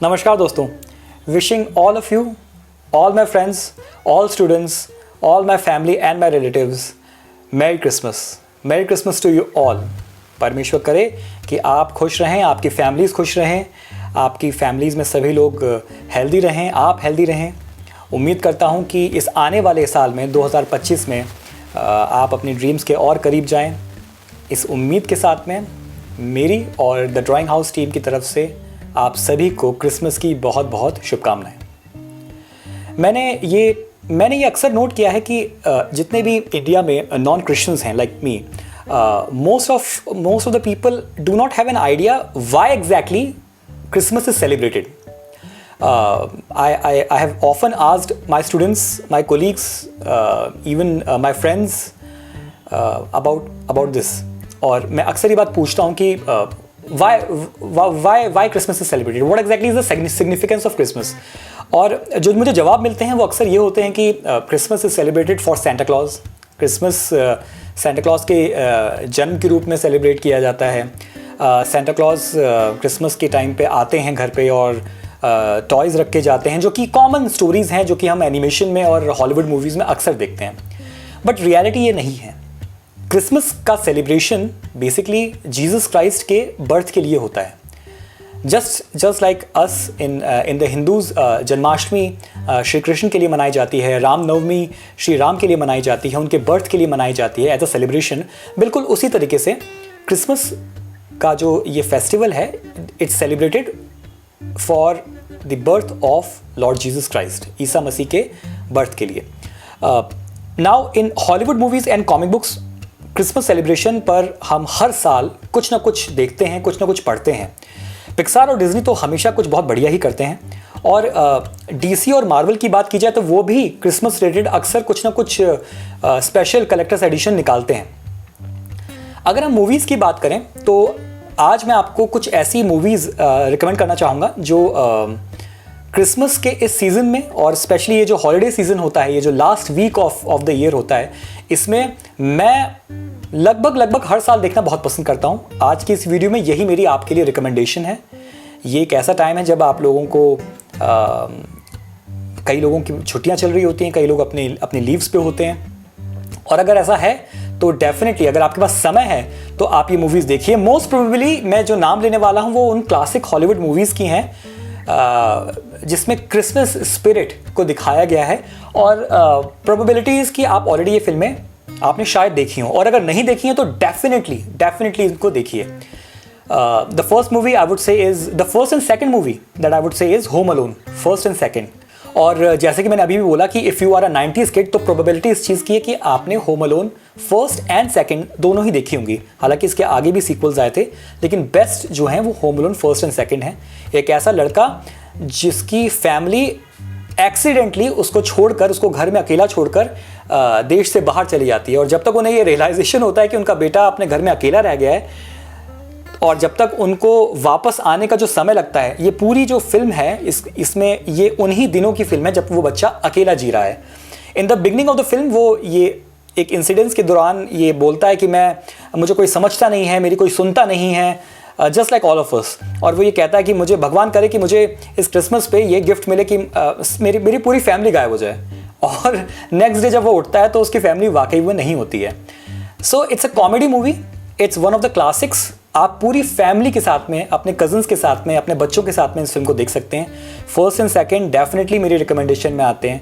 नमस्कार दोस्तों, wishing all of you, all my friends, all students, all my family and my relatives merry Christmas to you all. परमेश्वर करे कि आप खुश रहें, आपकी फैमिलीज़ खुश रहें, आपकी फैमिलीज़ में सभी लोग हेल्दी रहें, आप हेल्दी रहें। उम्मीद करता हूँ कि इस आने वाले साल में 2025 में आप अपनी ड्रीम्स के और करीब जाएं। इस उम्मीद के साथ में मेरी और द ड्राइंग हाउस टीम की तरफ से आप सभी को क्रिसमस की बहुत बहुत शुभकामनाएं। मैंने ये अक्सर नोट किया है कि जितने भी इंडिया में नॉन क्रिश्चियंस हैं like me, most of the people do not have an idea why exactly Christmas is celebrated. I have often asked my students, my colleagues, even my friends about this. और मैं अक्सर ये बात पूछता हूँ कि why Christmas is celebrated? What exactly is the significance of Christmas? और जो मुझे जवाब मिलते हैं वो अक्सर ये होते हैं कि Christmas is celebrated for Santa Claus. Christmas Santa Claus के जन्म के रूप में सेलिब्रेट किया जाता है। सेंटा क्लॉज क्रिसमस के टाइम पे आते हैं घर पे और टॉयज़ रख के जाते हैं, जो कि कॉमन स्टोरीज़ हैं जो कि हम एनिमेशन में और हॉलीवुड मूवीज़ में अक्सर देखते हैं। बट रियलिटी ये नहीं है। क्रिसमस का सेलिब्रेशन बेसिकली जीसस क्राइस्ट के बर्थ के लिए होता है। Just like us in the Hindus, Janmashtami Shri Krishna के लिए मनाई जाती है, रामनवमी श्री राम के लिए मनाई जाती है, उनके बर्थ के लिए मनाई जाती है एज अ सेलिब्रेशन। बिल्कुल उसी तरीके से क्रिसमस का जो ये फेस्टिवल है, it's celebrated for the birth of Lord Jesus Christ, ईसा मसीह के बर्थ के लिए। Now in Hollywood movies and comic books Christmas celebration पर हम हर साल कुछ ना कुछ देखते हैं, कुछ ना कुछ पढ़ते हैं। पिक्सार और डिज्नी तो हमेशा कुछ बहुत बढ़िया ही करते हैं, और डीसी और मार्वल की बात की जाए तो वो भी क्रिसमस रिलेटेड अक्सर कुछ ना कुछ स्पेशल कलेक्टर्स एडिशन निकालते हैं। अगर हम मूवीज़ की बात करें तो आज मैं आपको कुछ ऐसी मूवीज़ रिकमेंड करना चाहूँगा जो क्रिसमस के इस सीज़न में, और स्पेशली ये जो हॉलीडे सीज़न होता है, ये जो last week of the year होता है, इसमें मैं लगभग हर साल देखना बहुत पसंद करता हूँ। आज की इस वीडियो में यही मेरी आपके लिए रिकमेंडेशन है। ये एक ऐसा टाइम है जब आप लोगों को कई लोगों की छुट्टियाँ चल रही होती हैं, कई लोग अपने लीव्स पे होते हैं, और अगर ऐसा है तो डेफिनेटली अगर आपके पास समय है तो आप ये मूवीज़ देखिए। मोस्ट प्रोबेबली मैं जो नाम लेने वाला हूँ वो उन क्लासिक हॉलीवुड मूवीज़ की हैं जिसमें क्रिसमस स्पिरिट को दिखाया गया है, और प्रोबेबिलिटीज़ कि आप ऑलरेडी ये फिल्में आपने शायद देखी हों, और अगर नहीं देखी हैं तो डेफिनेटली इनको देखिए। The first movie I would say is the first and second movie that I would say is Home Alone, first and second. और जैसे कि मैंने अभी भी बोला कि if you are a 90s kid तो प्रोबेबिलिटी इस चीज़ की है कि आपने Home Alone first and second दोनों ही देखी होंगी। हालांकि इसके आगे भी सीक्वल्स आए थे, लेकिन बेस्ट जो हैं वो home Alone first and second है। एक ऐसा लड़का जिसकी फैमिली एक्सीडेंटली उसको छोड़कर, उसको घर में अकेला छोड़कर देश से बाहर चली जाती है, और जब तक उन्हें ये रियलाइजेशन होता है कि उनका बेटा अपने घर में अकेला रह गया है, और जब तक उनको वापस आने का जो समय लगता है, ये पूरी जो फिल्म है इसमें ये उन्हीं दिनों की फिल्म है जब वो बच्चा अकेला जी रहा है। In the beginning of the film वो ये एक इंसिडेंस के दौरान ये बोलता है कि मुझे कोई समझता नहीं है, मेरी कोई सुनता नहीं है, just like all of us. और वो ये कहता है कि मुझे भगवान करे कि मुझे इस क्रिसमस पे ये गिफ्ट मिले कि मेरी पूरी फैमिली गायब हो जाए। और नेक्स्ट डे जब वो उठता है तो उसकी फैमिली वाकई में नहीं होती है। So it's a comedy movie, it's one of the classics. आप पूरी फैमिली के साथ में, अपने कजन्स के साथ में, अपने बच्चों के साथ में इस फिल्म को देख सकते हैं। फर्स्ट एंड सेकंड डेफिनेटली मेरी रिकमेंडेशन में आते हैं।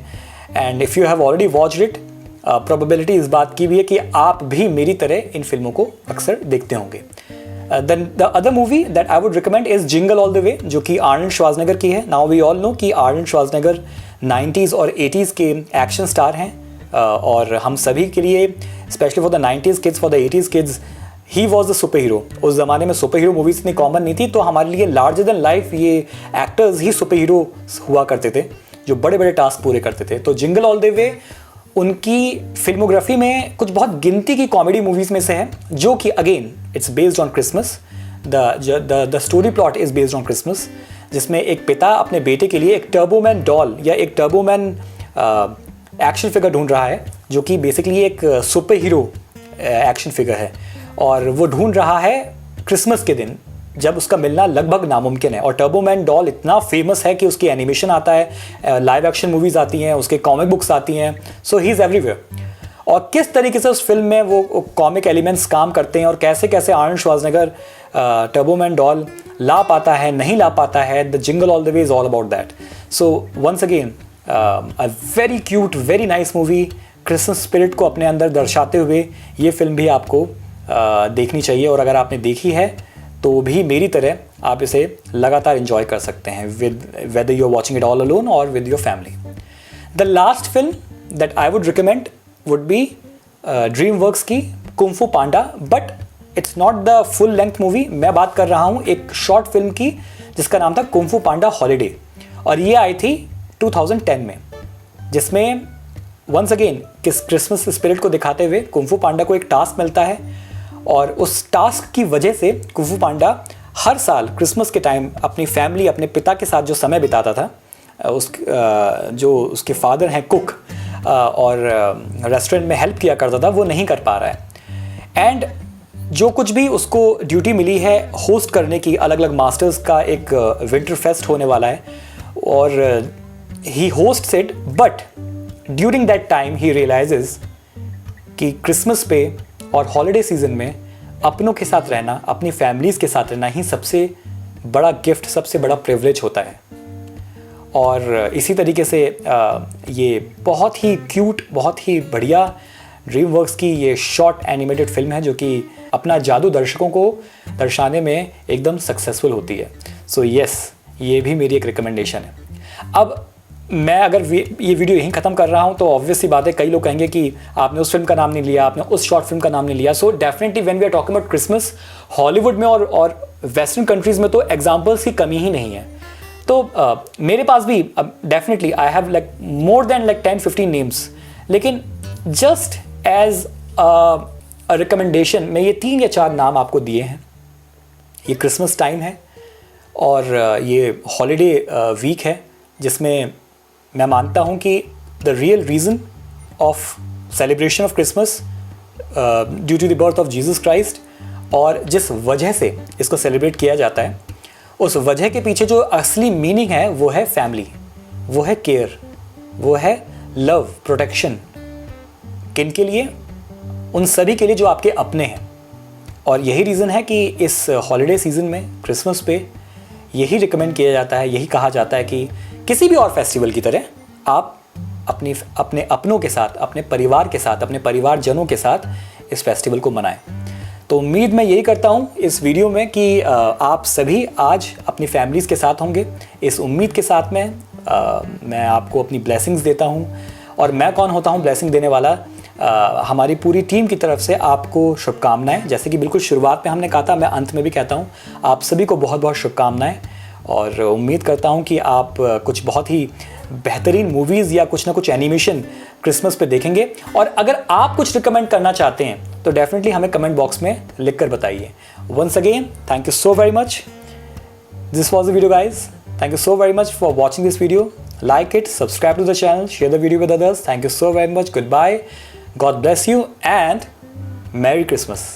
And if you have already watched it, probability इस बात की भी है कि आप भी मेरी तरह इन फिल्मों को अक्सर देखते होंगे। The other movie that I would recommend is jingle all the वे, जो कि आर्नल्ड श्वार्ज़नेगर की है। नाउ वी ऑल नो कि आर्नल्ड श्वार्ज़नेगर 90s और 80s के एक्शन स्टार हैं, और हम सभी के लिए specially for the 90s kids, for the 80s kids, he was the super hero. उस ज़माने में सुपर हीरो मूवीज़ इतनी कॉमन नहीं थी, तो हमारे लिए लार्जर देन लाइफ ये एक्टर्स ही सुपर हीरो हुआ करते थे जो बड़े बड़े टास्क पूरे करते थे। तो जिंगल ऑल द वे उनकी फिल्मोग्राफी में कुछ बहुत गिनती की कॉमेडी मूवीज़ में से है, जो कि again it's based on Christmas. The story plot is based on Christmas, जिसमें एक पिता अपने बेटे के लिए एक टर्बोमैन डॉल या एक टर्बोमैन एक्शन फिगर ढूंढ रहा है, जो कि बेसिकली एक सुपर हीरो एक्शन फिगर है, और वो ढूंढ रहा है क्रिसमस के दिन जब उसका मिलना लगभग नामुमकिन है। और टर्बो मैन डॉल इतना फेमस है कि उसकी एनिमेशन आता है, लाइव एक्शन मूवीज़ आती हैं, उसके कॉमिक बुक्स आती हैं, सो ही इज़ एवरीवेयर। और किस तरीके से उस फिल्म में वो कॉमिक एलिमेंट्स काम करते हैं और कैसे कैसे Arnold Schwarzenegger Turbo Man doll ला पाता है, नहीं ला पाता है, the jingle all the way is all about that. So once again a very cute, very nice movie, Christmas spirit को अपने अंदर दर्शाते हुए ये फिल्म भी आपको देखनी चाहिए। और अगर आपने देखी है तो भी मेरी तरह आप इसे लगातार इंजॉय कर सकते हैं, with whether you are watching it all alone और with your family. The last film that I would recommend would be DreamWorks की Kung Fu Panda, but it's not the full length movie. मैं बात कर रहा हूँ एक short film की जिसका नाम था कुंग फू पांडा हॉलीडे, और ये आई थी 2010 में, जिसमें वंस अगेन किस क्रिसमस स्पिरिट को दिखाते हुए कुंग फू पांडा को एक टास्क मिलता है, और उस टास्क की वजह से कुंग फू पांडा हर साल क्रिसमस के टाइम अपनी फैमिली, अपने पिता के साथ जो समय बिताता था, जो उसके फादर हैं कुक और रेस्टोरेंट में हेल्प किया करता था, वो नहीं कर पा रहा है। एंड जो कुछ भी उसको ड्यूटी मिली है होस्ट करने की, अलग अलग मास्टर्स का एक विंटर फेस्ट होने वाला है, और he hosts it, but during that time he realizes कि क्रिसमस पे और हॉलीडे सीजन में अपनों के साथ रहना, अपनी फैमिलीज़ के साथ रहना ही सबसे बड़ा गिफ्ट, सबसे बड़ा प्रिविलेज होता है। और इसी तरीके से ये बहुत ही क्यूट, बहुत ही बढ़िया ड्रीम वर्क्स की ये शॉर्ट एनिमेटेड फिल्म है, जो कि अपना जादू दर्शकों को दर्शाने में एकदम सक्सेसफुल होती है। सो यस, ये भी मेरी एक रिकमेंडेशन है। अब मैं अगर ये वीडियो यहीं ख़त्म कर रहा हूँ तो ऑब्वियस सी बात है, कई लोग कहेंगे कि आपने उस फिल्म का नाम नहीं लिया, आपने उस शॉर्ट फिल्म का नाम नहीं लिया। So definitely when we are talking about Christmas, Hollywood में और वेस्टर्न कंट्रीज़ में तो एग्जाम्पल्स की कमी ही नहीं है। तो मेरे पास भी definitely I have like more than like 10-15 names, लेकिन जस्ट एज अ रिकमेंडेशन मैं ये 3 या 4 नाम आपको दिए हैं। ये क्रिसमस टाइम है और ये हॉलीडे वीक है, जिसमें मैं मानता हूँ कि the real reason of celebration of Christmas due to the birth of Jesus Christ, और जिस वजह से इसको सेलिब्रेट किया जाता है, उस वजह के पीछे जो असली मीनिंग है वो है फैमिली, वो है केयर, वो है लव, प्रोटेक्शन। किन के लिए? उन सभी के लिए जो आपके अपने हैं। और यही रीज़न है कि इस हॉलीडे सीज़न में क्रिसमस पे यही रिकमेंड किया जाता है, यही कहा जाता है कि किसी भी और फेस्टिवल की तरह आप अपने अपनों के साथ, अपने परिवार के साथ, अपने परिवारजनों के साथ इस फेस्टिवल को मनाएं। तो उम्मीद मैं यही करता हूँ इस वीडियो में कि आप सभी आज अपनी फैमिलीज़ के साथ होंगे। इस उम्मीद के साथ मैं आपको अपनी ब्लेसिंग्स देता हूँ। और मैं कौन होता हूँ ब्लेसिंग देने वाला? हमारी पूरी टीम की तरफ से आपको शुभकामनाएं। जैसे कि बिल्कुल शुरुआत में हमने कहा था, मैं अंत में भी कहता हूँ, आप सभी को बहुत बहुत शुभकामनाएं। और उम्मीद करता हूँ कि आप कुछ बहुत ही बेहतरीन मूवीज़ या कुछ ना कुछ एनिमेशन क्रिसमस पे देखेंगे। और अगर आप कुछ रिकमेंड करना चाहते हैं तो डेफिनेटली हमें कमेंट बॉक्स में लिख कर बताइए। Once again thank you so very much. This was the video guys. Thank you so very much for watching this video. Like it, subscribe to the channel, share the video with others. Thank you so very much. Goodbye. God bless you and Merry Christmas.